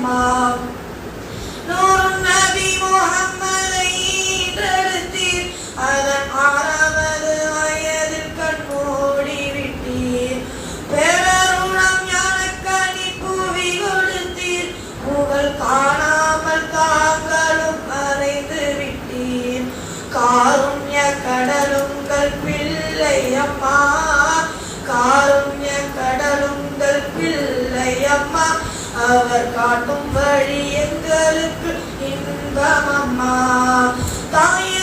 அம்மா. நூறு நபி முஹம்மதை ஈன்றெடுத்தீர், அதன் 6வது வயதில் கண்மூடி விட்டீர். பேரருணம் ஞானக்கனி புவி கொடுத்தீர், புகழ் காணாமல் தாங்களும் மறைந்து விட்டீர். காருண்ய கடலுங்கள் பிள்ளை அம்மா, காருண்ய கடலுங்கள் பிள்ளை அம்மா, அவர் காட்டும் வழி எங்களுக்கு இன்பம் அம்மா. தாய்